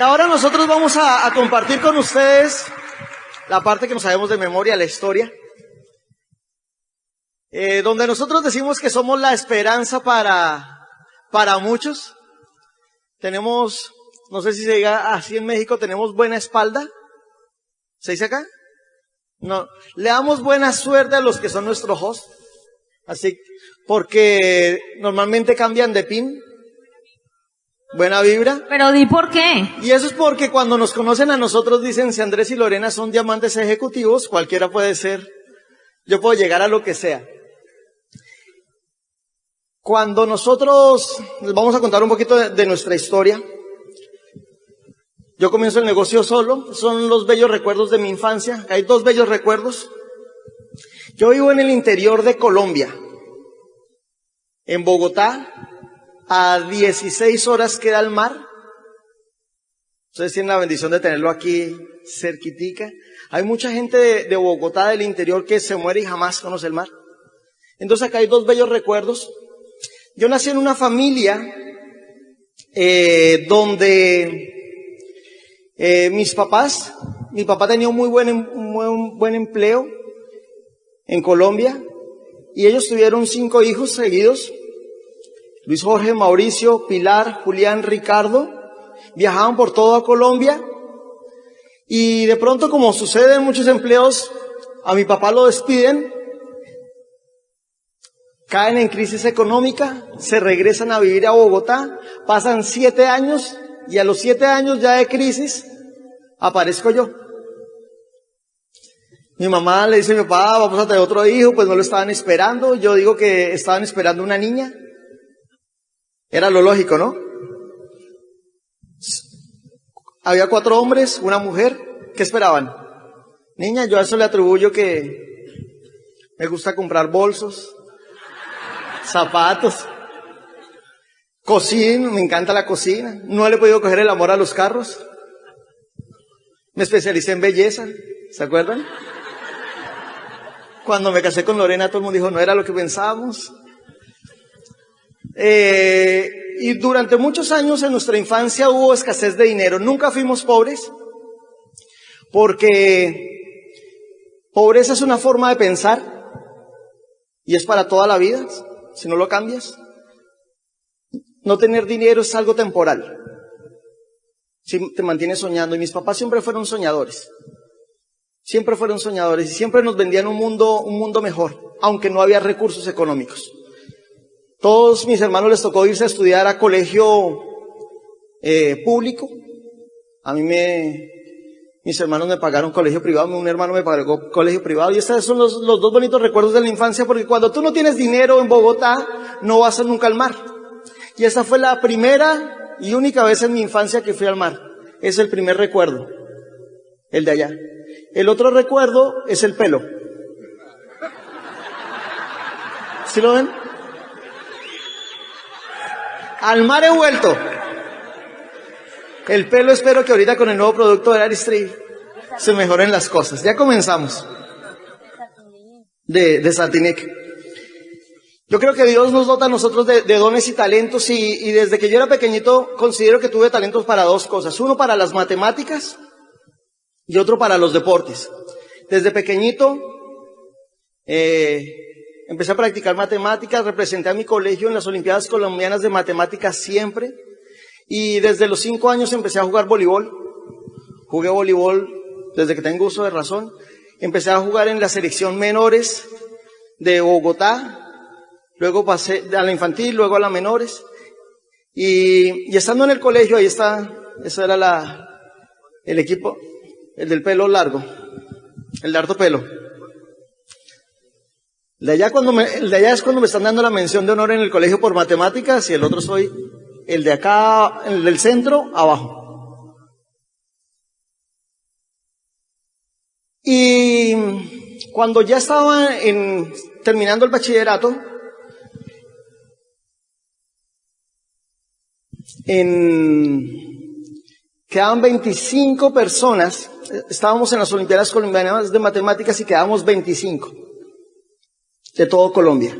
Ahora nosotros vamos a compartir con ustedes la parte que nos sabemos de memoria, la historia, donde nosotros decimos que somos la esperanza para muchos. Tenemos, no sé si se diga así en México, tenemos buena espalda. ¿Se dice acá? No, le damos buena suerte a los que son nuestros hosts, así, porque normalmente cambian de pin. Buena vibra. Pero di por qué. Y eso es porque cuando nos conocen a nosotros dicen, si Andrés y Lorena son diamantes ejecutivos, cualquiera puede ser, yo puedo llegar a lo que sea. Cuando nosotros, les vamos a contar un poquito de nuestra historia. Yo comienzo el negocio solo, son los bellos recuerdos de mi infancia. Hay dos bellos recuerdos. Yo vivo en el interior de Colombia, en Bogotá. A 16 horas queda el mar. Ustedes tienen la bendición de tenerlo aquí cerquitica. Hay mucha gente de Bogotá, del interior, que se muere y jamás conoce el mar. Entonces acá hay dos bellos recuerdos. Yo nací en una familia donde mi papá tenía un muy buen empleo en Colombia y ellos tuvieron 5 hijos seguidos. Luis Jorge, Mauricio, Pilar, Julián, Ricardo, viajaban por toda Colombia y de pronto, como sucede en muchos empleos, a mi papá lo despiden, caen en crisis económica, se regresan a vivir a Bogotá, pasan 7 años y a los 7 años ya de crisis aparezco yo. Mi mamá le dice a mi papá, vamos a tener otro hijo, pues no lo estaban esperando, yo digo que estaban esperando una niña. Era lo lógico, ¿no? Había 4 hombres, una mujer. ¿Qué esperaban? Niña, yo a eso le atribuyo que me gusta comprar bolsos, zapatos, cocino, me encanta la cocina. No le he podido coger el amor a los carros. Me especialicé en belleza, ¿se acuerdan? Cuando me casé con Lorena, todo el mundo dijo, no era lo que pensábamos. Y durante muchos años en nuestra infancia hubo escasez de dinero. Nunca fuimos pobres, porque pobreza es una forma de pensar y es para toda la vida, si no lo cambias. No tener dinero es algo temporal, si te mantienes soñando. Y mis papás siempre fueron soñadores, y siempre nos vendían un mundo mejor, aunque no había recursos económicos. Todos mis hermanos les tocó irse a estudiar a colegio público. A mí mis hermanos me pagaron colegio privado, un hermano me pagó colegio privado. Y estos son los dos bonitos recuerdos de la infancia, porque cuando tú no tienes dinero en Bogotá, no vas nunca al mar. Y esa fue la primera y única vez en mi infancia que fui al mar. Es el primer recuerdo, el de allá. El otro recuerdo es el pelo. ¿Sí lo ven? Al mar he vuelto. El pelo, espero que ahorita con el nuevo producto de Aristri se mejoren las cosas. Ya comenzamos. De Satinic. Yo creo que Dios nos dota a nosotros de dones y talentos y desde que yo era pequeñito considero que tuve talentos para 2 cosas. Uno para las matemáticas y otro para los deportes. Desde pequeñito empecé a practicar matemáticas, representé a mi colegio en las Olimpiadas Colombianas de Matemáticas siempre. Y desde los 5 años empecé a jugar voleibol. Jugué voleibol desde que tengo uso de razón. Empecé a jugar en la selección menores de Bogotá. Luego pasé a la infantil, luego a la menores. Y estando en el colegio, ahí está, eso era el equipo, el del pelo largo, el de harto pelo. El de allá es cuando me están dando la mención de honor en el colegio por matemáticas y el otro soy el de acá, el del centro, abajo. Y cuando ya estaba terminando el bachillerato, quedaban 25 personas, estábamos en las Olimpiadas Colombianas de Matemáticas y quedábamos 25 de todo Colombia.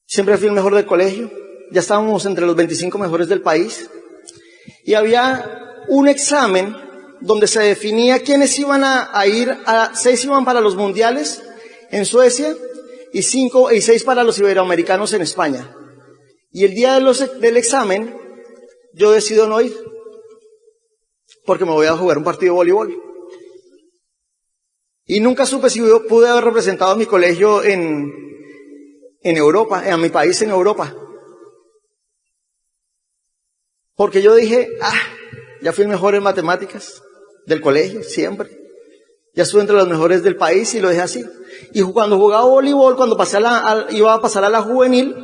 Siempre fui el mejor del colegio, ya estábamos entre los 25 mejores del país. Y había un examen donde se definía quiénes iban a ir, 6 iban para los mundiales en Suecia y 6 para los iberoamericanos en España. Y el día del examen, yo decido no ir, porque me voy a jugar un partido de voleibol. Y nunca supe si yo pude haber representado a mi colegio en Europa, a mi país en Europa. Porque yo dije, ya fui el mejor en matemáticas del colegio, siempre. Ya estuve entre los mejores del país y lo dejé así. Y cuando jugaba voleibol, cuando iba a pasar a la juvenil,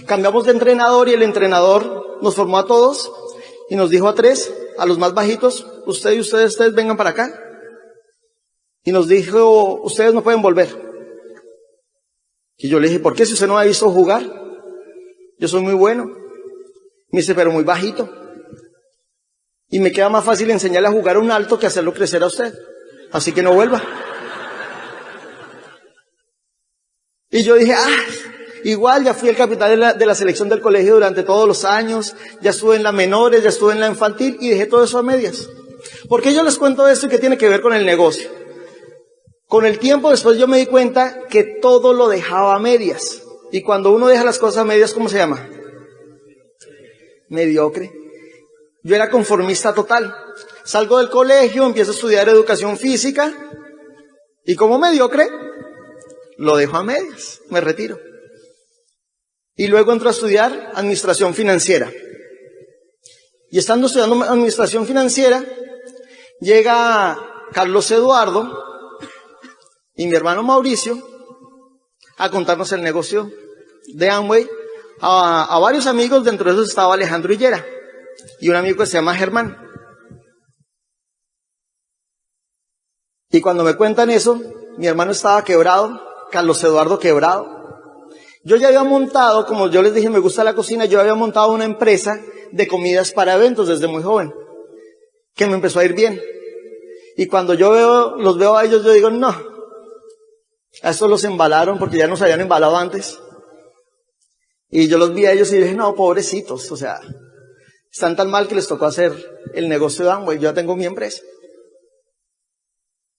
cambiamos de entrenador y el entrenador nos formó a todos y nos dijo a 3, a los más bajitos, ustedes vengan para acá. Y nos dijo, ustedes no pueden volver. Y yo le dije, ¿por qué si usted no me ha visto jugar? Yo soy muy bueno. Me dice, pero muy bajito. Y me queda más fácil enseñarle a jugar a un alto que hacerlo crecer a usted. Así que no vuelva. Y yo dije, igual ya fui el capitán de la selección del colegio durante todos los años, ya estuve en la menores, ya estuve en la infantil y dejé todo eso a medias. ¿Por qué yo les cuento esto y qué tiene que ver con el negocio? Con el tiempo después yo me di cuenta que todo lo dejaba a medias. Y cuando uno deja las cosas a medias, ¿cómo se llama? Mediocre. Yo era conformista total. Salgo del colegio, empiezo a estudiar educación física y como mediocre, lo dejo a medias, me retiro. Y luego entro a estudiar administración financiera. Y estando estudiando administración financiera, llega Carlos Eduardo y mi hermano Mauricio a contarnos el negocio de Amway a varios amigos. Dentro de esos estaba Alejandro Hillera y un amigo que se llama Germán. Y cuando me cuentan eso, mi hermano estaba quebrado, Carlos Eduardo quebrado. Yo ya había montado, como yo les dije, me gusta la cocina, yo había montado una empresa de comidas para eventos desde muy joven, que me empezó a ir bien. Y cuando los veo a ellos, yo digo, no, a estos los embalaron porque ya nos habían embalado antes. Y yo los vi a ellos y dije, no, pobrecitos, o sea, están tan mal que les tocó hacer el negocio de Amway, yo ya tengo mi empresa.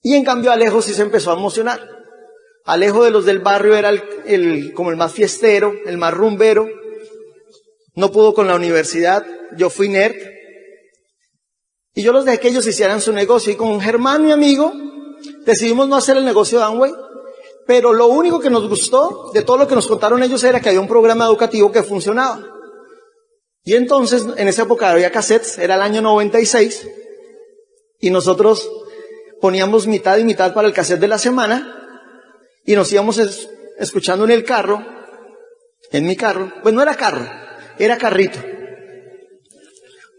Y en cambio Alejo sí se empezó a emocionar. Alejo de los del barrio era como el más fiestero, el más rumbero. No pudo con la universidad, yo fui nerd. Y yo los dejé que ellos hicieran su negocio. Y con Germán, mi amigo, decidimos no hacer el negocio de Amway. Pero lo único que nos gustó de todo lo que nos contaron ellos era que había un programa educativo que funcionaba. Y entonces, en esa época había cassettes, era el año 96, y nosotros poníamos mitad y mitad para el cassette de la semana, y nos íbamos escuchando en el carro, en mi carro, pues no era carro, era carrito.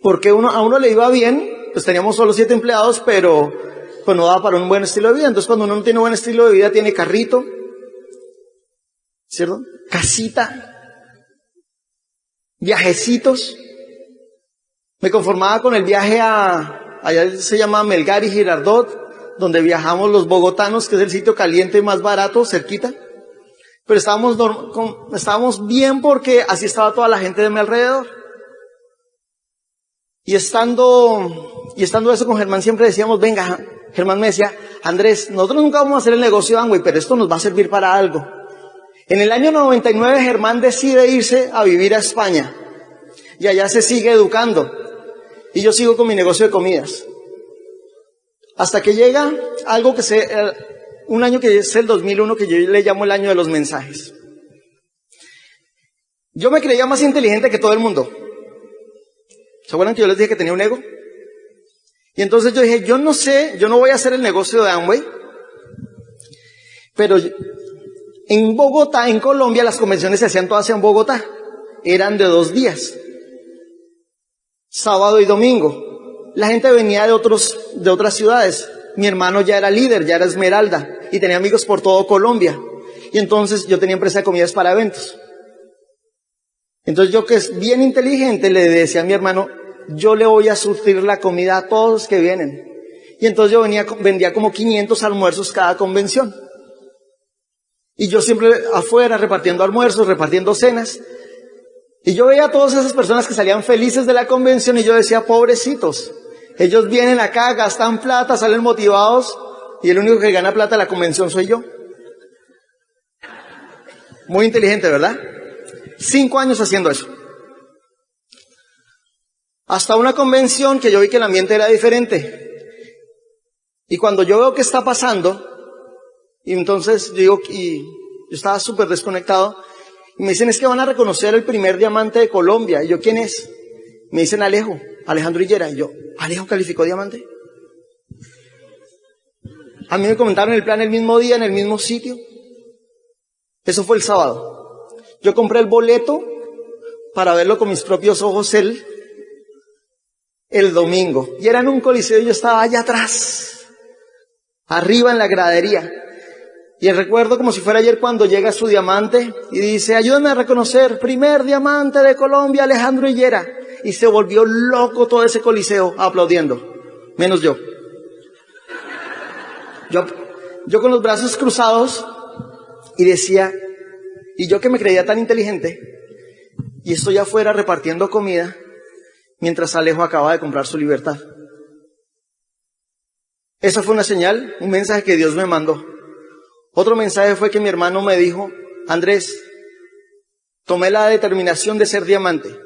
Porque a uno le iba bien, pues teníamos solo 7 empleados, pero pues no daba para un buen estilo de vida. Entonces cuando uno no tiene un buen estilo de vida, tiene carrito, ¿cierto? Casita, viajecitos. Me conformaba con el viaje allá se llama Melgar y Girardot, donde viajamos los bogotanos, que es el sitio caliente más barato, cerquita. Pero estábamos bien porque así estaba toda la gente de mi alrededor. Y estando eso con Germán siempre decíamos, venga, Germán me decía, Andrés, nosotros nunca vamos a hacer el negocio de Amway, pero esto nos va a servir para algo. En el año 99 Germán decide irse a vivir a España. Y allá se sigue educando. Y yo sigo con mi negocio de comidas. Hasta que llega algo un año que es el 2001, que yo le llamo el año de los mensajes. Yo me creía más inteligente que todo el mundo. ¿Se acuerdan que yo les dije que tenía un ego? Y entonces yo dije, yo no voy a hacer el negocio de Amway, pero en Bogotá, en Colombia, las convenciones se hacían todas en Bogotá. Eran de 2 días. Sábado y domingo. La gente venía de otras ciudades. Mi hermano ya era líder, ya era Esmeralda, y tenía amigos por todo Colombia. Y entonces yo tenía empresa de comidas para eventos. Entonces yo, que es bien inteligente, le decía a mi hermano, yo le voy a surtir la comida a todos los que vienen. Y entonces yo vendía como 500 almuerzos cada convención. Y yo siempre afuera repartiendo almuerzos, repartiendo cenas. Y yo veía a todas esas personas que salían felices de la convención y yo decía, pobrecitos, ellos vienen acá, gastan plata, salen motivados y el único que gana plata de la convención soy yo. Muy inteligente, ¿verdad? 5 años haciendo eso. Hasta una convención que yo vi que el ambiente era diferente. Y cuando yo veo qué está pasando, y entonces digo, y yo estaba súper desconectado, y me dicen, es que van a reconocer el primer diamante de Colombia. Y yo, ¿quién es? Me dicen Alejandro Higuera. Y yo, ¿Alejo calificó diamante? A mí me comentaron el plan el mismo día, en el mismo sitio. Eso fue el sábado. Yo compré el boleto para verlo con mis propios ojos el domingo. Y era en un coliseo y yo estaba allá atrás, arriba en la gradería. Y recuerdo como si fuera ayer cuando llega su diamante y dice, ayúdame a reconocer, primer diamante de Colombia, Alejandro Higuera. Y se volvió loco todo ese coliseo aplaudiendo, menos yo. Yo con los brazos cruzados y decía, y yo que me creía tan inteligente, y estoy afuera repartiendo comida, mientras Alejo acaba de comprar su libertad. Esa fue una señal, un mensaje que Dios me mandó. Otro mensaje fue que mi hermano me dijo, Andrés, tomé la determinación de ser diamante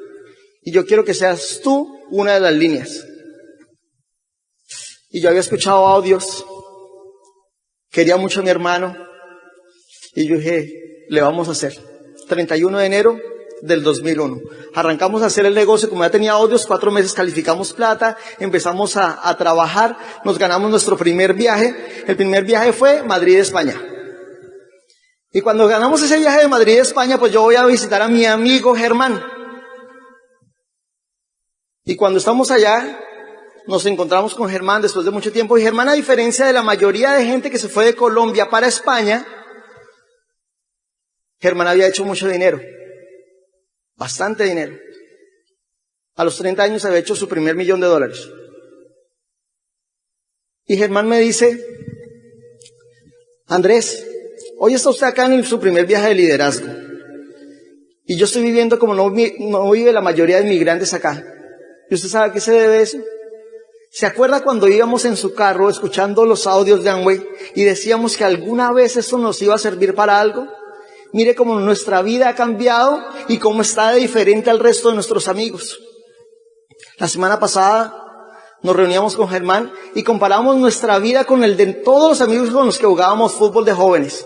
y yo quiero que seas tú una de las líneas. Y yo había escuchado audios, quería mucho a mi hermano y yo dije, le vamos a hacer. 31 de enero del 2001. Arrancamos a hacer el negocio, como ya tenía audios, 4 meses calificamos plata, empezamos a trabajar, nos ganamos nuestro primer viaje. El primer viaje fue Madrid-España. Y cuando ganamos ese viaje de Madrid a España, pues yo voy a visitar a mi amigo Germán. Y cuando estamos allá, nos encontramos con Germán después de mucho tiempo. Y Germán, a diferencia de la mayoría de gente que se fue de Colombia para España, Germán había hecho mucho dinero. Bastante dinero. A los 30 años había hecho su primer $1.000.000. Y Germán me dice, Andrés, hoy está usted acá en su primer viaje de liderazgo. Y yo estoy viviendo como no vive la mayoría de inmigrantes acá. ¿Y usted sabe a qué se debe eso? ¿Se acuerda cuando íbamos en su carro escuchando los audios de Amway y decíamos que alguna vez esto nos iba a servir para algo? Mire cómo nuestra vida ha cambiado y cómo está de diferente al resto de nuestros amigos. La semana pasada nos reuníamos con Germán y comparamos nuestra vida con el de todos los amigos con los que jugábamos fútbol de jóvenes.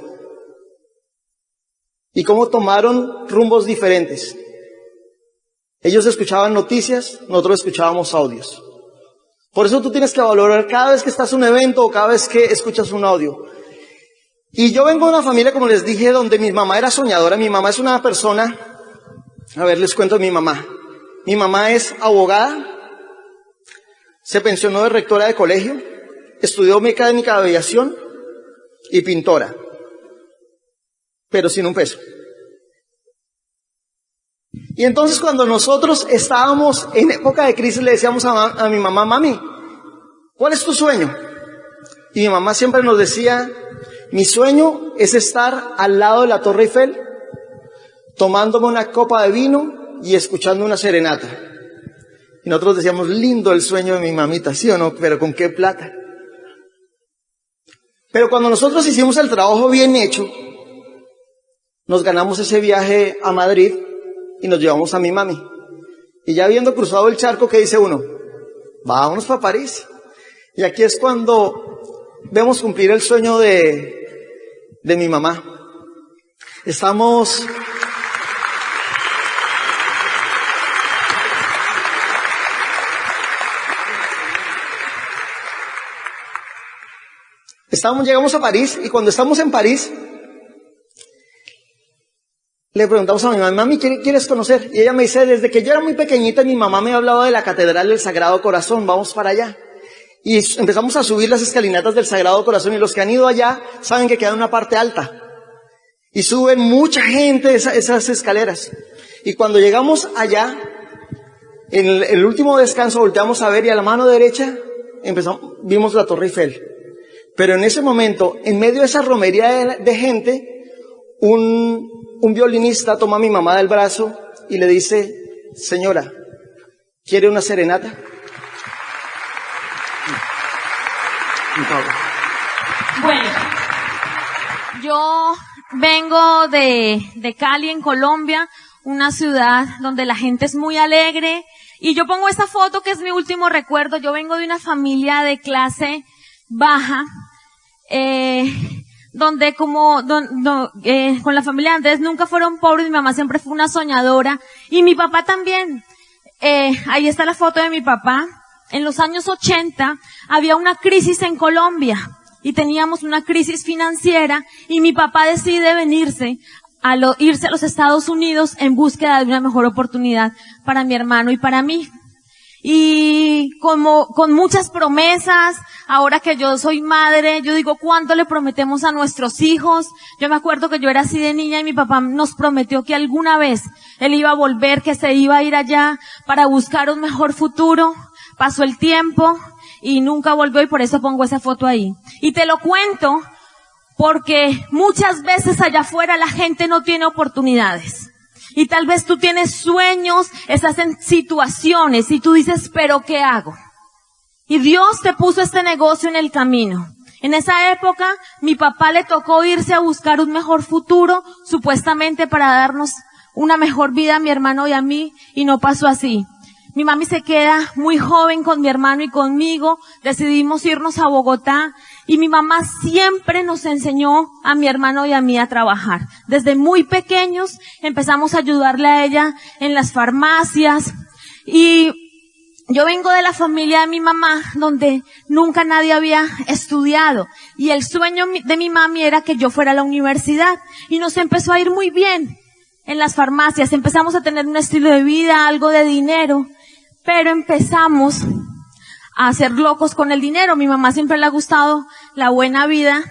Y cómo tomaron rumbos diferentes. Ellos escuchaban noticias, nosotros escuchábamos audios. Por eso tú tienes que valorar cada vez que estás en un evento o cada vez que escuchas un audio. Y yo vengo de una familia, como les dije, donde mi mamá era soñadora. Mi mamá es una persona, a ver, les cuento de mi mamá. Mi mamá es abogada, se pensionó de rectora de colegio, estudió mecánica de aviación y pintora, pero sin un peso. Y entonces cuando nosotros estábamos en época de crisis le decíamos a mi mamá, mami, ¿cuál es tu sueño? Y mi mamá siempre nos decía, mi sueño es estar al lado de la Torre Eiffel, tomándome una copa de vino y escuchando una serenata. Y nosotros decíamos, lindo el sueño de mi mamita, ¿sí o no? Pero ¿con qué plata? Pero cuando nosotros hicimos el trabajo bien hecho, nos ganamos ese viaje a Madrid y nos llevamos a mi mami. Y ya habiendo cruzado el charco, ¿qué dice uno? Vámonos para París. Y aquí es cuando vemos cumplir el sueño de mi mamá. Estamos llegamos a París y cuando estamos en París, le preguntamos a mi mamá, mami, ¿qué quieres conocer? Y ella me dice, desde que yo era muy pequeñita, mi mamá me hablaba de la Catedral del Sagrado Corazón, vamos para allá. Y empezamos a subir las escalinatas del Sagrado Corazón y los que han ido allá saben que queda en una parte alta. Y suben mucha gente esas escaleras. Y cuando llegamos allá, en el último descanso volteamos a ver y a la mano derecha vimos la Torre Eiffel. Pero en ese momento, en medio de esa romería de gente, un violinista toma a mi mamá del brazo y le dice, señora, ¿quiere una serenata? Bueno, yo vengo de Cali, en Colombia, una ciudad donde la gente es muy alegre, y yo pongo esta foto que es mi último recuerdo. Yo vengo de una familia de clase baja, donde con la familia de Andrés nunca fueron pobres, mi mamá siempre fue una soñadora, y mi papá también. Ahí está la foto de mi papá. En los años 80 había una crisis en Colombia y teníamos una crisis financiera, y mi papá decide irse a los Estados Unidos en búsqueda de una mejor oportunidad para mi hermano y para mí. Y con muchas promesas, ahora que yo soy madre, yo digo, ¿cuánto le prometemos a nuestros hijos? Yo me acuerdo que yo era así de niña y mi papá nos prometió que alguna vez él iba a volver, que se iba a ir allá para buscar un mejor futuro. Pasó el tiempo y nunca volvió, y por eso pongo esa foto ahí. Y te lo cuento porque muchas veces allá afuera la gente no tiene oportunidades. Y tal vez tú tienes sueños, estás en situaciones y tú dices, ¿pero qué hago? Y Dios te puso este negocio en el camino. En esa época, mi papá le tocó irse a buscar un mejor futuro, supuestamente para darnos una mejor vida a mi hermano y a mí, y no pasó así. Mi mami se queda muy joven con mi hermano y conmigo, decidimos irnos a Bogotá, y mi mamá siempre nos enseñó a mi hermano y a mí a trabajar. Desde muy pequeños empezamos a ayudarle a ella en las farmacias, y yo vengo de la familia de mi mamá donde nunca nadie había estudiado, y el sueño de mi mami era que yo fuera a la universidad, y nos empezó a ir muy bien en las farmacias, empezamos a tener un estilo de vida, algo de dinero, pero empezamos a ser locos con el dinero. Mi mamá siempre le ha gustado la buena vida,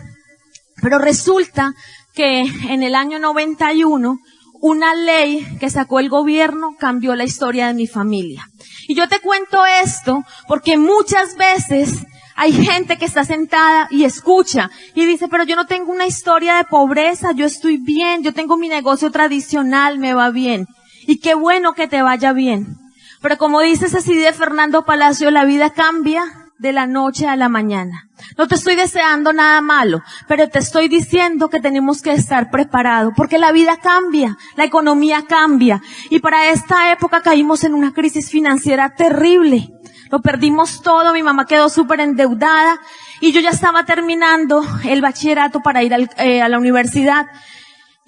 pero resulta que en el año 91, una ley que sacó el gobierno cambió la historia de mi familia. Y yo te cuento esto porque muchas veces hay gente que está sentada y escucha y dice, pero yo no tengo una historia de pobreza, yo estoy bien, yo tengo mi negocio tradicional, me va bien. Y qué bueno que te vaya bien. Pero como dice Cecilia Fernando Palacio, la vida cambia de la noche a la mañana. No te estoy deseando nada malo, pero te estoy diciendo que tenemos que estar preparados, porque la vida cambia, la economía cambia, y para esta época caímos en una crisis financiera terrible. Lo perdimos todo, mi mamá quedó súper endeudada, y yo ya estaba terminando el bachillerato para ir a la universidad.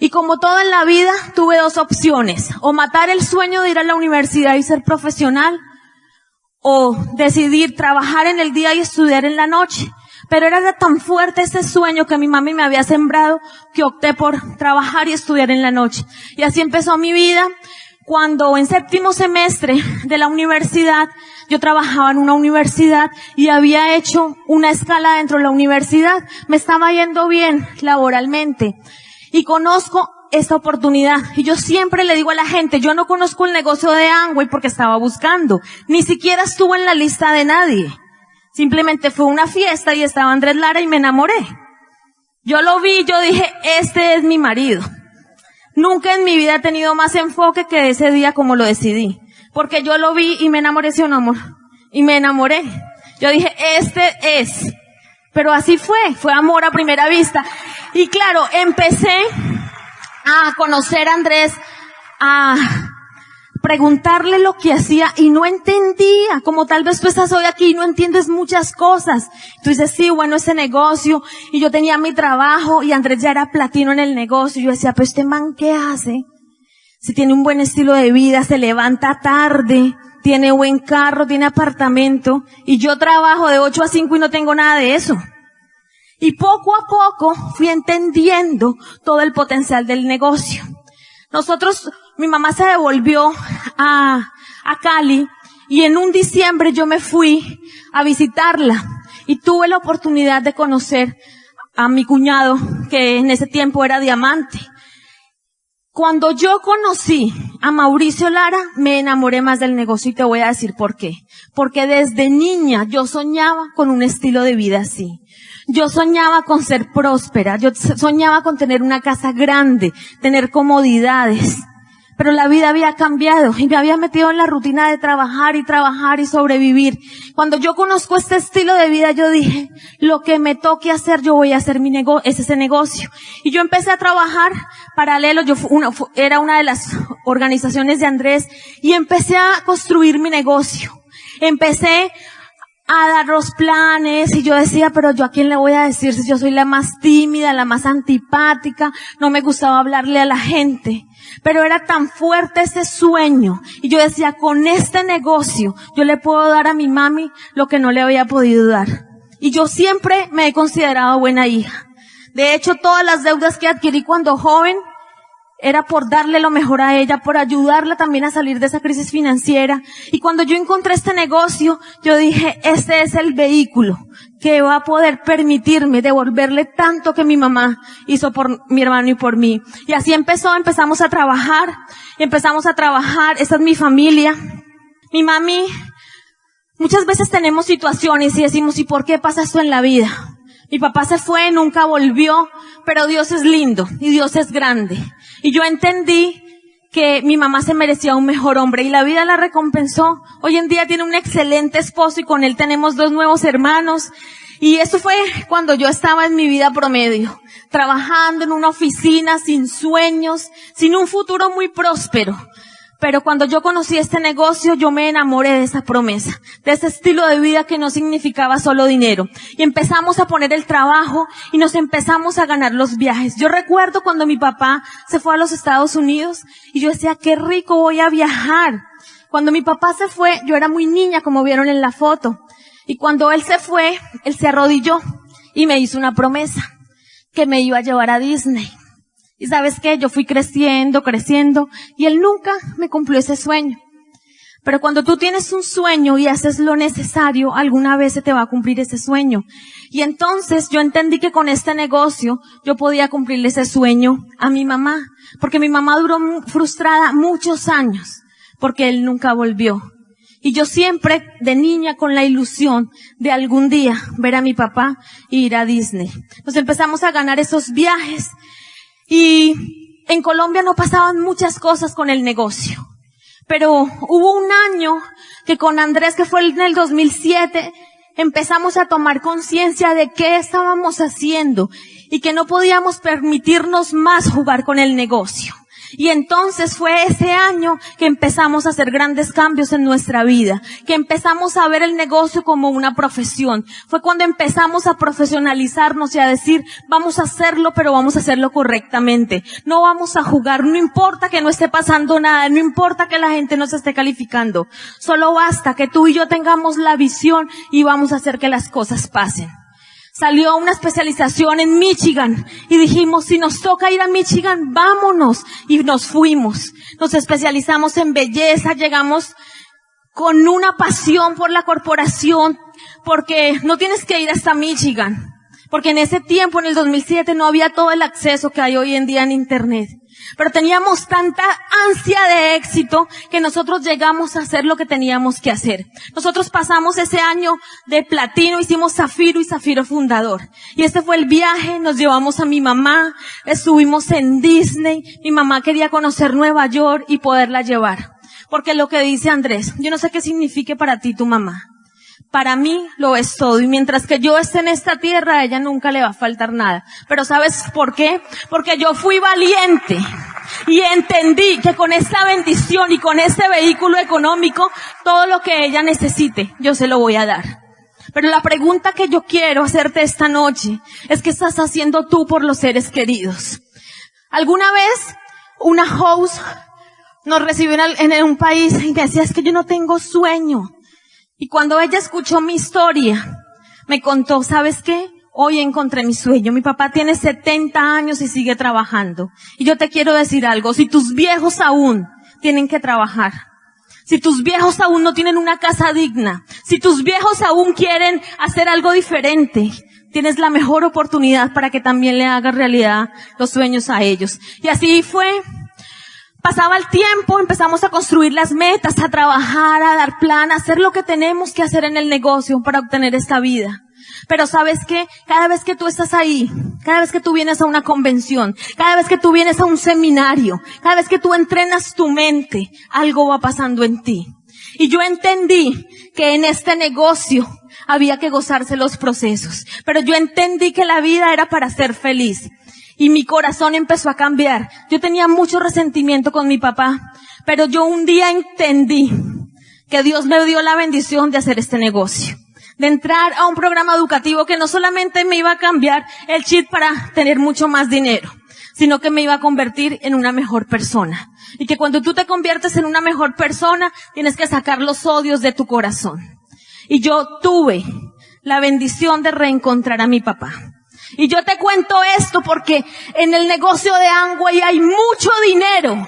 Y como todo en la vida, tuve dos opciones: o matar el sueño de ir a la universidad y ser profesional, o decidir trabajar en el día y estudiar en la noche. Pero era tan fuerte ese sueño que mi mami me había sembrado que opté por trabajar y estudiar en la noche. Y así empezó mi vida. Cuando en séptimo semestre de la universidad, yo trabajaba en una universidad y había hecho una escala dentro de la universidad, me estaba yendo bien laboralmente. Y conozco esta oportunidad. Y yo siempre le digo a la gente, yo no conozco el negocio de Amway porque estaba buscando. Ni siquiera estuve en la lista de nadie. Simplemente fue una fiesta y estaba Andrés Lara y me enamoré. Yo lo vi, yo dije, este es mi marido. Nunca en mi vida he tenido más enfoque que ese día como lo decidí. Porque yo lo vi y me enamoré, ¿sí o no, amor? Y me enamoré. Yo dije, este es. Pero así fue amor a primera vista. Y claro, empecé a conocer a Andrés, a preguntarle lo que hacía y no entendía, como tal vez tú estás hoy aquí y no entiendes muchas cosas. Tú dices, sí, bueno, ese negocio, y yo tenía mi trabajo y Andrés ya era platino en el negocio, y yo decía, pero este man, ¿qué hace? Si tiene un buen estilo de vida, se levanta tarde, tiene buen carro, tiene apartamento, y yo trabajo de 8 a 5 y no tengo nada de eso. Y poco a poco fui entendiendo todo el potencial del negocio. Mi mamá se devolvió a Cali, y en un diciembre yo me fui a visitarla y tuve la oportunidad de conocer a mi cuñado, que en ese tiempo era diamante. Cuando yo conocí a Mauricio Lara, me enamoré más del negocio, y te voy a decir por qué. Porque desde niña yo soñaba con un estilo de vida así. Yo soñaba con ser próspera, yo soñaba con tener una casa grande, tener comodidades. pero la vida había cambiado y me había metido en la rutina de trabajar y sobrevivir. Cuando yo conozco este estilo de vida, yo dije, lo que me toque hacer, yo voy a hacer ese negocio. Y yo empecé a trabajar paralelo, era una de las organizaciones de Andrés, y empecé a construir mi negocio. Empecé a dar los planes y yo decía, pero yo a quién le voy a decir si yo soy la más tímida, la más antipática, no me gustaba hablarle a la gente. Pero era tan fuerte ese sueño y yo decía, con este negocio yo le puedo dar a mi mami lo que no le había podido dar. Y yo siempre me he considerado buena hija. De hecho, todas las deudas que adquirí cuando joven era por darle lo mejor a ella, por ayudarla también a salir de esa crisis financiera. Y cuando yo encontré este negocio, yo dije, este es el vehículo que va a poder permitirme devolverle tanto que mi mamá hizo por mi hermano y por mí. Y así empezamos a trabajar, esta es mi familia. Mi mami, muchas veces tenemos situaciones y decimos, ¿y por qué pasa esto en la vida? Mi papá se fue, nunca volvió, pero Dios es lindo y Dios es grande. Y yo entendí que mi mamá se merecía un mejor hombre y la vida la recompensó. Hoy en día tiene un excelente esposo y con él tenemos 2 nuevos hermanos. Y eso fue cuando yo estaba en mi vida promedio, trabajando en una oficina sin sueños, sin un futuro muy próspero. Pero cuando yo conocí este negocio, yo me enamoré de esa promesa, de ese estilo de vida que no significaba solo dinero. Y empezamos a poner el trabajo y nos empezamos a ganar los viajes. Yo recuerdo cuando mi papá se fue a los Estados Unidos y yo decía, qué rico voy a viajar. Cuando mi papá se fue, yo era muy niña, como vieron en la foto. Y cuando él se fue, él se arrodilló y me hizo una promesa, que me iba a llevar a Disney. Y ¿sabes qué? Yo fui creciendo, y él nunca me cumplió ese sueño. Pero cuando tú tienes un sueño y haces lo necesario, alguna vez se te va a cumplir ese sueño. Y entonces yo entendí que con este negocio yo podía cumplirle ese sueño a mi mamá. Porque mi mamá duró frustrada muchos años, porque él nunca volvió. Y yo siempre, de niña, con la ilusión de algún día ver a mi papá e ir a Disney. Nos empezamos a ganar esos viajes. Y en Colombia no pasaban muchas cosas con el negocio. Pero hubo un año que con Andrés, que fue en el 2007, empezamos a tomar conciencia de qué estábamos haciendo y que no podíamos permitirnos más jugar con el negocio. Y entonces fue ese año que empezamos a hacer grandes cambios en nuestra vida, que empezamos a ver el negocio como una profesión. Fue cuando empezamos a profesionalizarnos y a decir, vamos a hacerlo, pero vamos a hacerlo correctamente. No vamos a jugar, no importa que no esté pasando nada, no importa que la gente nos esté calificando. Solo basta que tú y yo tengamos la visión y vamos a hacer que las cosas pasen. Salió una especialización en Michigan y dijimos, si nos toca ir a Michigan, vámonos. Y nos fuimos. Nos especializamos en belleza, llegamos con una pasión por la corporación, porque no tienes que ir hasta Michigan. Porque en ese tiempo, en el 2007, no había todo el acceso que hay hoy en día en Internet. Pero teníamos tanta ansia de éxito que nosotros llegamos a hacer lo que teníamos que hacer. Nosotros pasamos ese año de platino, hicimos zafiro y zafiro fundador. Y este fue el viaje, nos llevamos a mi mamá, estuvimos en Disney, mi mamá quería conocer Nueva York y poderla llevar. Porque lo que dice Andrés, yo no sé qué signifique para ti tu mamá. Para mí lo es todo, y mientras que yo esté en esta tierra, a ella nunca le va a faltar nada. Pero ¿sabes por qué? Porque yo fui valiente y entendí que con esta bendición y con este vehículo económico, todo lo que ella necesite, yo se lo voy a dar. Pero la pregunta que yo quiero hacerte esta noche es, ¿qué estás haciendo tú por los seres queridos? ¿Alguna vez una host nos recibió en un país y me decía, es que yo no tengo sueño? Y cuando ella escuchó mi historia, me contó, ¿sabes qué? Hoy encontré mi sueño. Mi papá tiene 70 años y sigue trabajando. Y yo te quiero decir algo, si tus viejos aún tienen que trabajar, si tus viejos aún no tienen una casa digna, si tus viejos aún quieren hacer algo diferente, tienes la mejor oportunidad para que también le hagas realidad los sueños a ellos. Y así fue. Pasaba el tiempo, empezamos a construir las metas, a trabajar, a dar plan, a hacer lo que tenemos que hacer en el negocio para obtener esta vida. Pero ¿sabes qué? Cada vez que tú estás ahí, cada vez que tú vienes a una convención, cada vez que tú vienes a un seminario, cada vez que tú entrenas tu mente, algo va pasando en ti. Y yo entendí que en este negocio había que gozarse los procesos. Pero yo entendí que la vida era para ser feliz. Y mi corazón empezó a cambiar. Yo tenía mucho resentimiento con mi papá, pero yo un día entendí que Dios me dio la bendición de hacer este negocio. De entrar a un programa educativo que no solamente me iba a cambiar el chip para tener mucho más dinero, sino que me iba a convertir en una mejor persona. Y que cuando tú te conviertes en una mejor persona, tienes que sacar los odios de tu corazón. Y yo tuve la bendición de reencontrar a mi papá. Y yo te cuento esto porque en el negocio de Amway hay mucho dinero.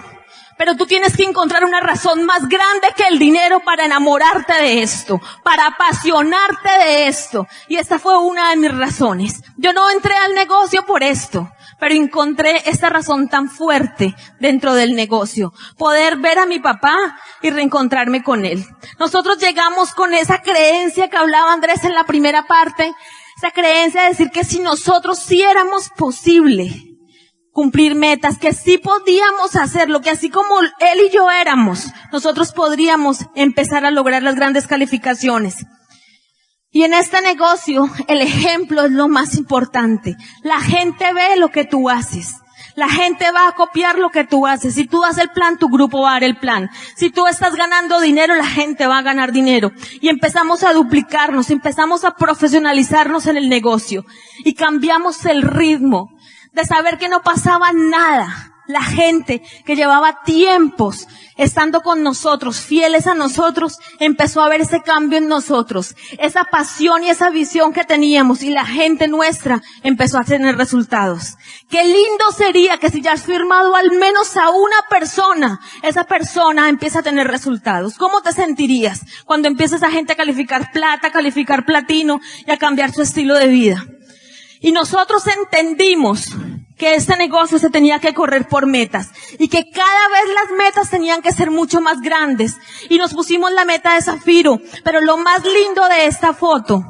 Pero tú tienes que encontrar una razón más grande que el dinero para enamorarte de esto, para apasionarte de esto. Y esta fue una de mis razones. Yo no entré al negocio por esto, pero encontré esta razón tan fuerte dentro del negocio. Poder ver a mi papá y reencontrarme con él. Nosotros llegamos con esa creencia que hablaba Andrés en la primera parte, esa creencia de decir que si nosotros sí éramos posible cumplir metas, que sí podíamos hacerlo, que así como él y yo éramos, nosotros podríamos empezar a lograr las grandes calificaciones. Y en este negocio, el ejemplo es lo más importante. La gente ve lo que tú haces. La gente va a copiar lo que tú haces. Si tú das el plan, tu grupo va a dar el plan. Si tú estás ganando dinero, la gente va a ganar dinero. Y empezamos a duplicarnos, empezamos a profesionalizarnos en el negocio. Y cambiamos el ritmo de saber que no pasaba nada. La gente que llevaba tiempos estando con nosotros, fieles a nosotros, empezó a ver ese cambio en nosotros. Esa pasión y esa visión que teníamos y la gente nuestra empezó a tener resultados. Qué lindo sería que si ya has firmado al menos a una persona, esa persona empieza a tener resultados. ¿Cómo te sentirías cuando empieza esa gente a calificar plata, a calificar platino y a cambiar su estilo de vida? Y nosotros entendimos que este negocio se tenía que correr por metas y que cada vez las metas tenían que ser mucho más grandes. Y nos pusimos la meta de Zafiro. Pero lo más lindo de esta foto,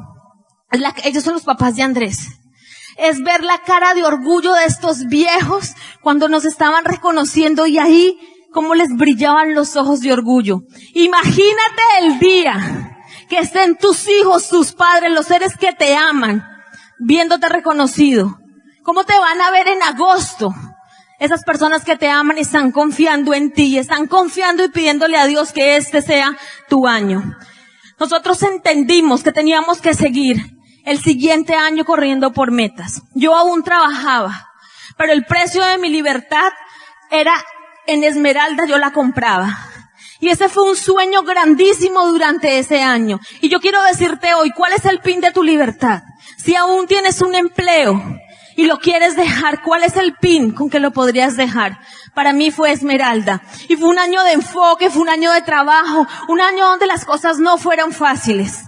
ellos son los papás de Andrés, es ver la cara de orgullo de estos viejos cuando nos estaban reconociendo y ahí cómo les brillaban los ojos de orgullo. Imagínate el día que estén tus hijos, tus padres, los seres que te aman, viéndote reconocido. ¿Cómo te van a ver en agosto? Esas personas que te aman y están confiando en ti, están confiando y pidiéndole a Dios que este sea tu año. Nosotros entendimos que teníamos que seguir el siguiente año corriendo por metas. Yo aún trabajaba, pero el precio de mi libertad era en Esmeralda, yo la compraba. Y ese fue un sueño grandísimo durante ese año. Y yo quiero decirte hoy, ¿cuál es el pin de tu libertad? Si aún tienes un empleo y lo quieres dejar, ¿cuál es el pin con que lo podrías dejar? Para mí fue Esmeralda. Y fue un año de enfoque, fue un año de trabajo, un año donde las cosas no fueron fáciles.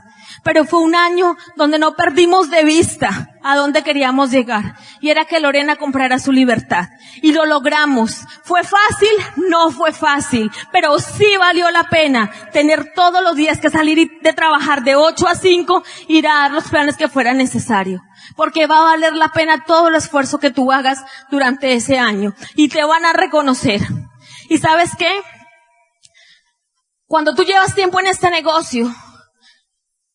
Pero fue un año donde no perdimos de vista a dónde queríamos llegar. Y era que Lorena comprara su libertad. Y lo logramos. ¿Fue fácil? No fue fácil. Pero sí valió la pena tener todos los días que salir de trabajar de 8 a 5, ir a dar los planes que fuera necesario. Porque va a valer la pena todo el esfuerzo que tú hagas durante ese año. Y te van a reconocer. ¿Y sabes qué? Cuando tú llevas tiempo en este negocio,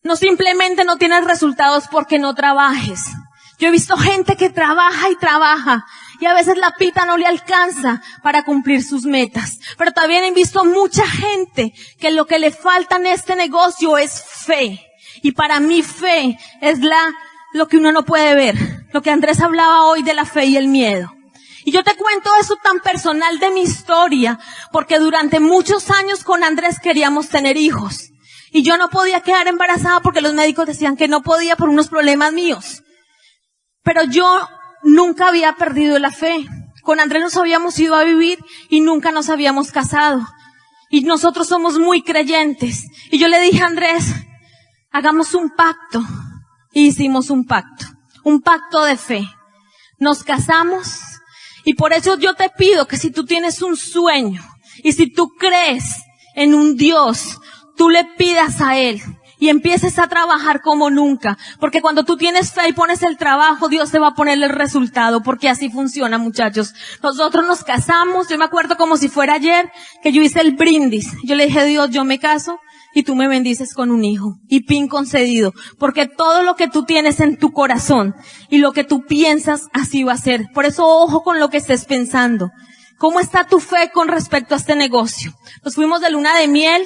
no simplemente no tienes resultados porque no trabajes. Yo he visto gente que trabaja y trabaja y a veces la pita no le alcanza para cumplir sus metas. Pero también he visto mucha gente que lo que le falta en este negocio es fe. Y para mí fe es lo que uno no puede ver. Lo que Andrés hablaba hoy de la fe y el miedo. Y yo te cuento eso tan personal de mi historia porque durante muchos años con Andrés queríamos tener hijos. Y yo no podía quedar embarazada porque los médicos decían que no podía por unos problemas míos. Pero yo nunca había perdido la fe. Con Andrés nos habíamos ido a vivir y nunca nos habíamos casado. Y nosotros somos muy creyentes. Y yo le dije a Andrés, hagamos un pacto. Y hicimos un pacto de fe. Nos casamos y por eso yo te pido que si tú tienes un sueño y si tú crees en un Dios, tú le pidas a Él y empieces a trabajar como nunca. Porque cuando tú tienes fe y pones el trabajo, Dios te va a poner el resultado, porque así funciona, muchachos. Nosotros nos casamos, yo me acuerdo como si fuera ayer, que yo hice el brindis. Yo le dije, Dios, yo me caso y tú me bendices con un hijo. Y pin concedido. Porque todo lo que tú tienes en tu corazón y lo que tú piensas, así va a ser. Por eso, ojo con lo que estés pensando. ¿Cómo está tu fe con respecto a este negocio? Nos fuimos de luna de miel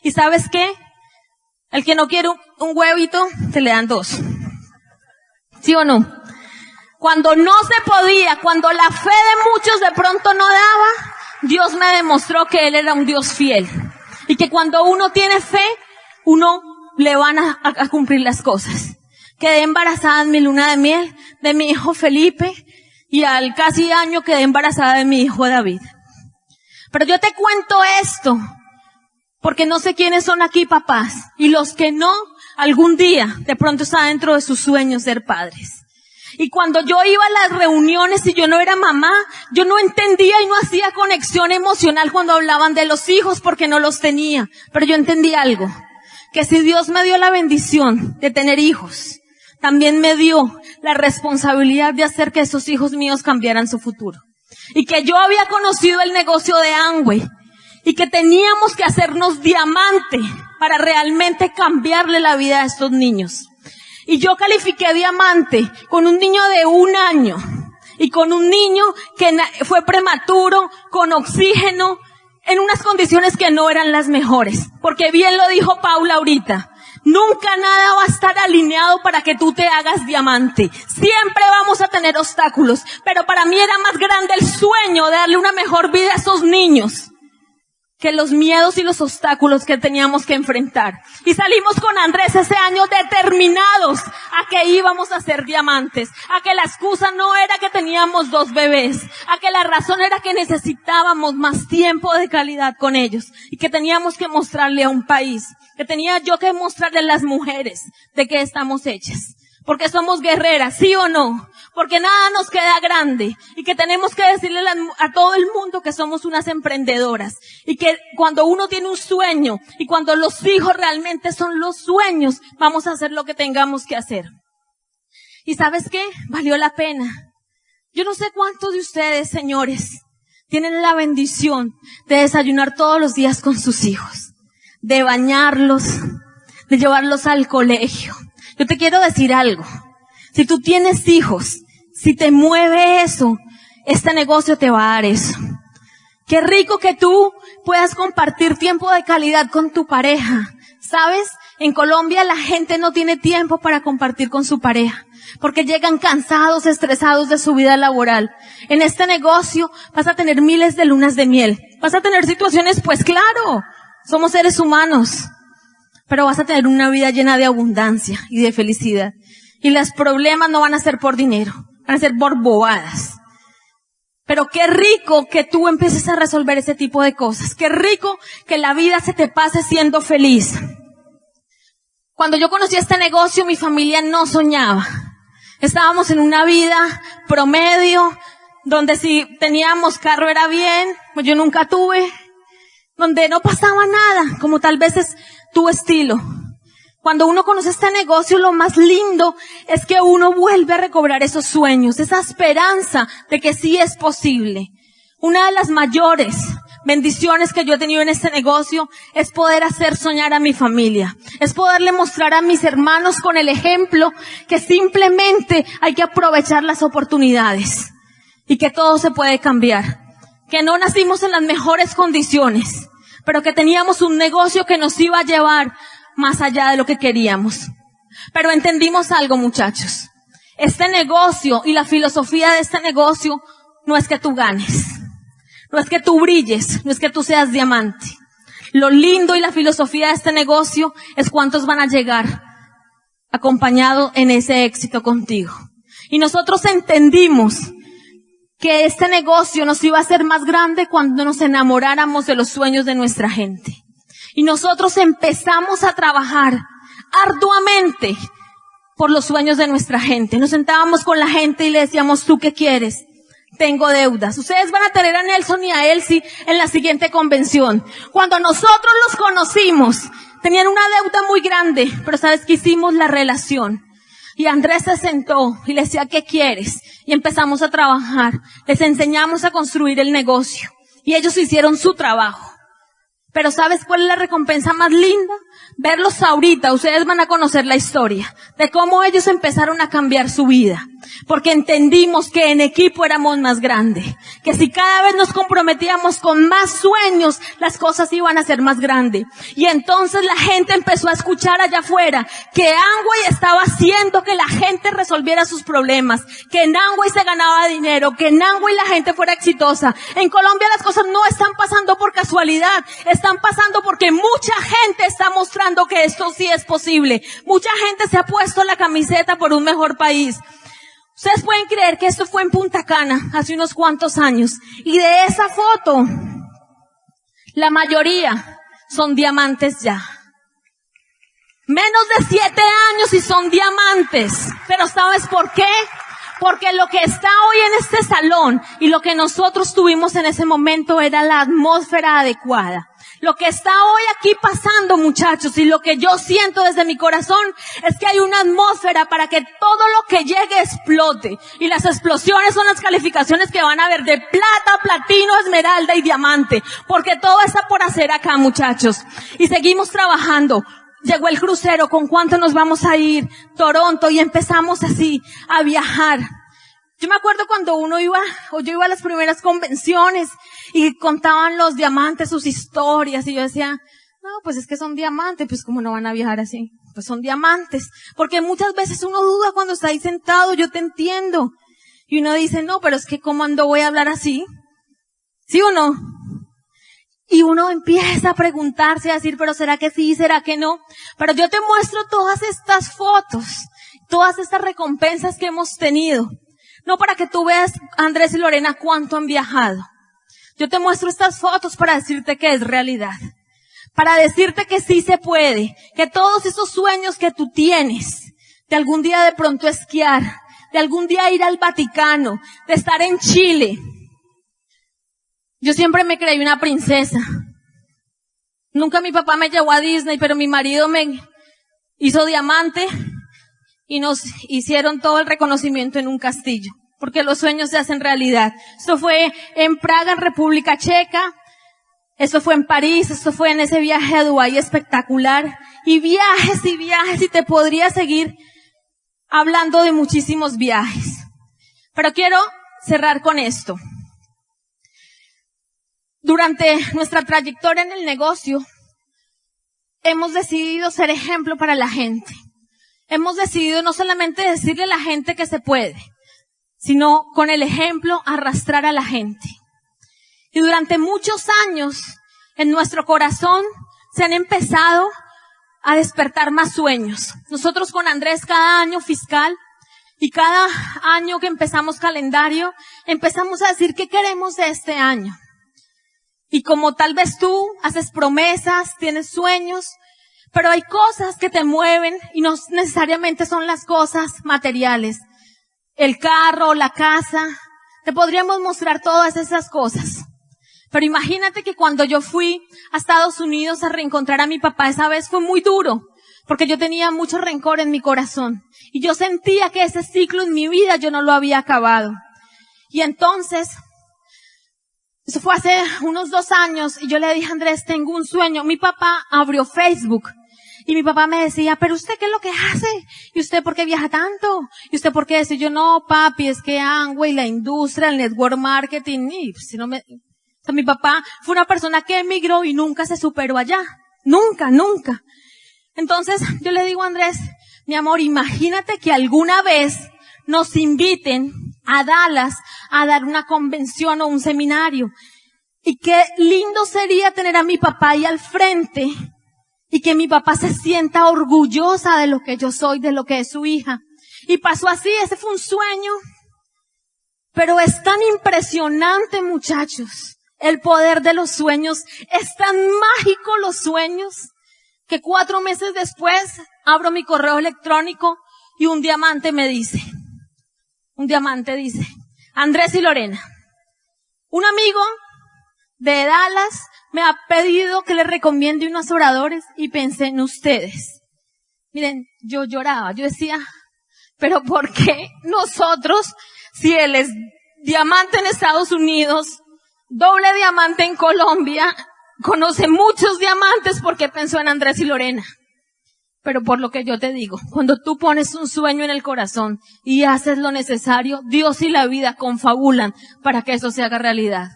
y ¿sabes qué? El que no quiere un huevito, se le dan 2. ¿Sí o no? Cuando no se podía, cuando la fe de muchos de pronto no daba, Dios me demostró que Él era un Dios fiel. Y que cuando uno tiene fe, uno le van a cumplir las cosas. Quedé embarazada en mi luna de miel de mi hijo Felipe y al casi año quedé embarazada de mi hijo David. Pero yo te cuento esto porque no sé quiénes son aquí papás, y los que no, algún día, de pronto está dentro de sus sueños ser padres. Y cuando yo iba a las reuniones y yo no era mamá, yo no entendía y no hacía conexión emocional cuando hablaban de los hijos porque no los tenía. Pero yo entendí algo, que si Dios me dio la bendición de tener hijos, también me dio la responsabilidad de hacer que esos hijos míos cambiaran su futuro. Y que yo había conocido el negocio de Amway, y que teníamos que hacernos diamante para realmente cambiarle la vida a estos niños. Y yo califiqué diamante con un niño de 1 año y con un niño que fue prematuro, con oxígeno, en unas condiciones que no eran las mejores. Porque bien lo dijo Paula ahorita, nunca nada va a estar alineado para que tú te hagas diamante. Siempre vamos a tener obstáculos, pero para mí era más grande el sueño de darle una mejor vida a esos niños que los miedos y los obstáculos que teníamos que enfrentar. Y salimos con Andrés ese año determinados a que íbamos a ser diamantes, a que la excusa no era que teníamos 2 bebés, a que la razón era que necesitábamos más tiempo de calidad con ellos y que teníamos que mostrarle a un país, que tenía yo que mostrarle a las mujeres de qué estamos hechas. Porque somos guerreras, ¿sí o no? Porque nada nos queda grande y que tenemos que decirle a todo el mundo que somos unas emprendedoras y que cuando uno tiene un sueño y cuando los hijos realmente son los sueños, vamos a hacer lo que tengamos que hacer. ¿Y sabes qué? Valió la pena. Yo no sé cuántos de ustedes, señores, tienen la bendición de desayunar todos los días con sus hijos, de bañarlos, de llevarlos al colegio. Yo te quiero decir algo. Si tú tienes hijos, si te mueve eso, este negocio te va a dar eso. Qué rico que tú puedas compartir tiempo de calidad con tu pareja. ¿Sabes? En Colombia la gente no tiene tiempo para compartir con su pareja, porque llegan cansados, estresados de su vida laboral. En este negocio vas a tener miles de lunas de miel. Vas a tener situaciones, pues claro, somos seres humanos, pero vas a tener una vida llena de abundancia y de felicidad. Y los problemas no van a ser por dinero, van a ser por bobadas. Pero qué rico que tú empieces a resolver ese tipo de cosas. Qué rico que la vida se te pase siendo feliz. Cuando yo conocí este negocio, mi familia no soñaba. Estábamos en una vida promedio, donde si teníamos carro era bien, pues yo nunca tuve, donde no pasaba nada, como tal vez es tu estilo. Cuando uno conoce este negocio, lo más lindo es que uno vuelve a recobrar esos sueños, esa esperanza de que sí es posible. Una de las mayores bendiciones que yo he tenido en este negocio es poder hacer soñar a mi familia, es poderle mostrar a mis hermanos con el ejemplo que simplemente hay que aprovechar las oportunidades y que todo se puede cambiar, que no nacimos en las mejores condiciones, pero que teníamos un negocio que nos iba a llevar más allá de lo que queríamos. Pero entendimos algo, muchachos. Este negocio y la filosofía de este negocio no es que tú ganes, no es que tú brilles, no es que tú seas diamante. Lo lindo y la filosofía de este negocio es cuántos van a llegar acompañado en ese éxito contigo. Y nosotros entendimos que este negocio nos iba a hacer más grande cuando nos enamoráramos de los sueños de nuestra gente. Y nosotros empezamos a trabajar arduamente por los sueños de nuestra gente. Nos sentábamos con la gente y le decíamos, ¿tú qué quieres? tengo deudas. Ustedes van a tener a Nelson y a Elsie en la siguiente convención. Cuando nosotros los conocimos, tenían una deuda muy grande, pero ¿sabes qué hicimos? La relación. Y Andrés se sentó y le decía, ¿qué quieres? Y empezamos a trabajar. Les enseñamos a construir el negocio. Y ellos hicieron su trabajo. Pero ¿sabes cuál es la recompensa más linda? Verlos ahorita, ustedes van a conocer la historia de cómo ellos empezaron a cambiar su vida. Porque entendimos que en equipo éramos más grandes. Que si cada vez nos comprometíamos con más sueños, las cosas iban a ser más grandes. Y entonces la gente empezó a escuchar allá afuera que Amway estaba haciendo que la gente resolviera sus problemas. Que en Amway se ganaba dinero. Que en Amway la gente fuera exitosa. En Colombia las cosas no están pasando por casualidad. Están pasando porque mucha gente está mostrando que esto sí es posible. Mucha gente se ha puesto la camiseta por un mejor país. Ustedes pueden creer que esto fue en Punta Cana hace unos cuantos años. Y de esa foto, la mayoría son diamantes ya. Menos de 7 años y son diamantes. Pero ¿sabes por qué? Porque lo que está hoy en este salón y lo que nosotros tuvimos en ese momento era la atmósfera adecuada. Lo que está hoy aquí pasando, muchachos, y lo que yo siento desde mi corazón es que hay una atmósfera para que todo lo que llegue explote. Y las explosiones son las calificaciones que van a haber de plata, platino, esmeralda y diamante. Porque todo está por hacer acá, muchachos. Y seguimos trabajando. Llegó el crucero, ¿con cuánto nos vamos a ir? Toronto, y empezamos así a viajar. Yo me acuerdo cuando yo iba a las primeras convenciones y contaban los diamantes sus historias y yo decía, no, pues es que son diamantes, pues cómo no van a viajar así, pues son diamantes, porque muchas veces uno duda cuando está ahí sentado, yo te entiendo, y uno dice, no, pero es que cómo ando voy a hablar así, ¿sí o no? Y uno empieza a preguntarse, a decir, pero ¿será que sí, será que no? Pero yo te muestro todas estas fotos, todas estas recompensas que hemos tenido. No para que tú veas, Andrés y Lorena, cuánto han viajado. Yo te muestro estas fotos para decirte que es realidad. Para decirte que sí se puede. Que todos esos sueños que tú tienes, de algún día de pronto esquiar, de algún día ir al Vaticano, de estar en Chile. Yo siempre me creí una princesa. Nunca mi papá me llevó a Disney, pero mi marido me hizo diamante y nos hicieron todo el reconocimiento en un castillo, porque los sueños se hacen realidad. Esto fue en Praga, en República Checa, esto fue en París, esto fue en ese viaje a Dubái espectacular, y viajes, y te podría seguir hablando de muchísimos viajes. Pero quiero cerrar con esto. Durante nuestra trayectoria en el negocio, hemos decidido ser ejemplo para la gente. Hemos decidido no solamente decirle a la gente que se puede, sino con el ejemplo arrastrar a la gente. Y durante muchos años, en nuestro corazón, se han empezado a despertar más sueños. Nosotros con Andrés cada año fiscal y cada año que empezamos calendario, empezamos a decir qué queremos de este año. Y como tal vez tú haces promesas, tienes sueños, pero hay cosas que te mueven y no necesariamente son las cosas materiales. El carro, la casa, te podríamos mostrar todas esas cosas. Pero imagínate que cuando yo fui a Estados Unidos a reencontrar a mi papá, esa vez fue muy duro, porque yo tenía mucho rencor en mi corazón. Y yo sentía que ese ciclo en mi vida yo no lo había acabado. Y entonces, eso fue hace unos 2 años, y yo le dije a Andrés, tengo un sueño. Mi papá abrió Facebook. Y mi papá me decía, pero ¿usted qué es lo que hace? ¿Y usted por qué viaja tanto? ¿Y usted por qué dice? Yo, no, papi, es que Amway, la industria, el network marketing, y si no me... O sea, mi papá fue una persona que emigró y nunca se superó allá. Nunca. Entonces, yo le digo a Andrés, mi amor, imagínate que alguna vez nos inviten a Dallas a dar una convención o un seminario. Y qué lindo sería tener a mi papá ahí al frente y que mi papá se sienta orgullosa de lo que yo soy, de lo que es su hija. Y pasó así, ese fue un sueño. Pero es tan impresionante, muchachos, el poder de los sueños. Es tan mágico los sueños, que 4 meses después abro mi correo electrónico y un diamante dice, Andrés y Lorena. Un amigo de Dallas me ha pedido que le recomiende unos oradores y pensé en ustedes. Miren, yo lloraba, yo decía, pero ¿por qué nosotros, si él es diamante en Estados Unidos, doble diamante en Colombia, conoce muchos diamantes, por qué pensó en Andrés y Lorena? Pero por lo que yo te digo, cuando tú pones un sueño en el corazón y haces lo necesario, Dios y la vida confabulan para que eso se haga realidad.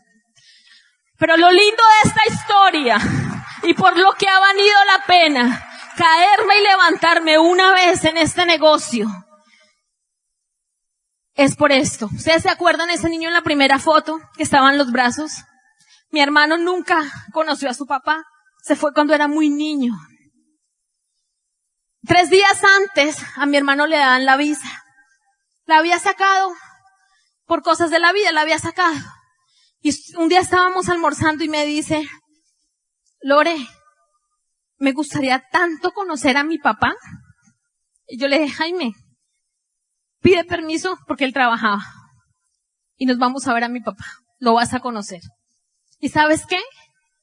Pero lo lindo de esta historia, y por lo que ha valido la pena caerme y levantarme una vez en este negocio, es por esto. ¿Ustedes se acuerdan de ese niño en la primera foto que estaba en los brazos? Mi hermano nunca conoció a su papá. Se fue cuando era muy niño. 3 días antes a mi hermano le daban la visa. La había sacado por cosas de la vida, la había sacado. Y un día estábamos almorzando y me dice, Lore, me gustaría tanto conocer a mi papá. Y yo le dije, Jaime, pide permiso porque él trabajaba. Y nos vamos a ver a mi papá. Lo vas a conocer. ¿Y sabes qué?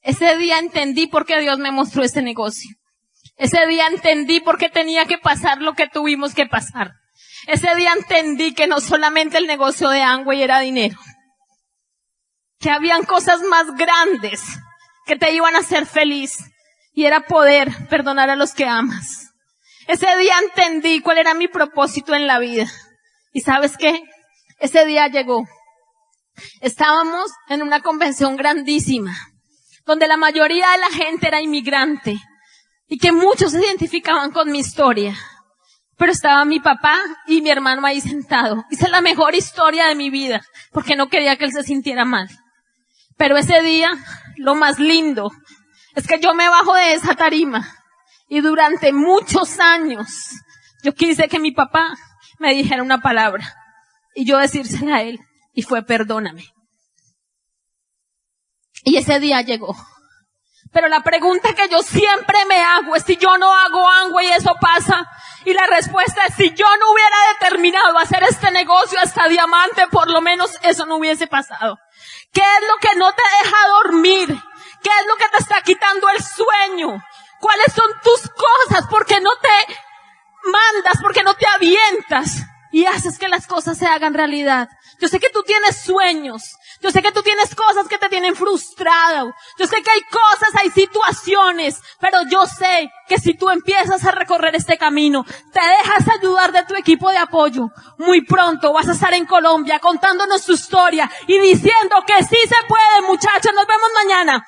Ese día entendí por qué Dios me mostró este negocio. Ese día entendí por qué tenía que pasar lo que tuvimos que pasar. Ese día entendí que no solamente el negocio de Amway era dinero. Que habían cosas más grandes que te iban a hacer feliz. Y era poder perdonar a los que amas. Ese día entendí cuál era mi propósito en la vida. ¿Y sabes qué? Ese día llegó. Estábamos en una convención grandísima, donde la mayoría de la gente era inmigrante, y que muchos se identificaban con mi historia. Pero estaba mi papá y mi hermano ahí sentado. Hice la mejor historia de mi vida, porque no quería que él se sintiera mal. Pero ese día, lo más lindo, es que yo me bajo de esa tarima, y durante muchos años, yo quise que mi papá me dijera una palabra, y yo decírsela a él, y fue perdóname. Y ese día llegó. Pero la pregunta que yo siempre me hago es si yo no hago Amway y eso pasa. Y la respuesta es si yo no hubiera determinado hacer este negocio hasta diamante, por lo menos eso no hubiese pasado. ¿Qué es lo que no te deja dormir? ¿Qué es lo que te está quitando el sueño? ¿Cuáles son tus cosas? ¿Por qué no te mandas? ¿Por qué no te avientas? Y haces que las cosas se hagan realidad. Yo sé que tú tienes sueños. Yo sé que tú tienes cosas que te tienen frustrado. Yo sé que hay cosas, hay situaciones. Pero yo sé que si tú empiezas a recorrer este camino, te dejas ayudar de tu equipo de apoyo, muy pronto vas a estar en Colombia contándonos tu historia y diciendo que sí se puede, muchachos. Nos vemos mañana.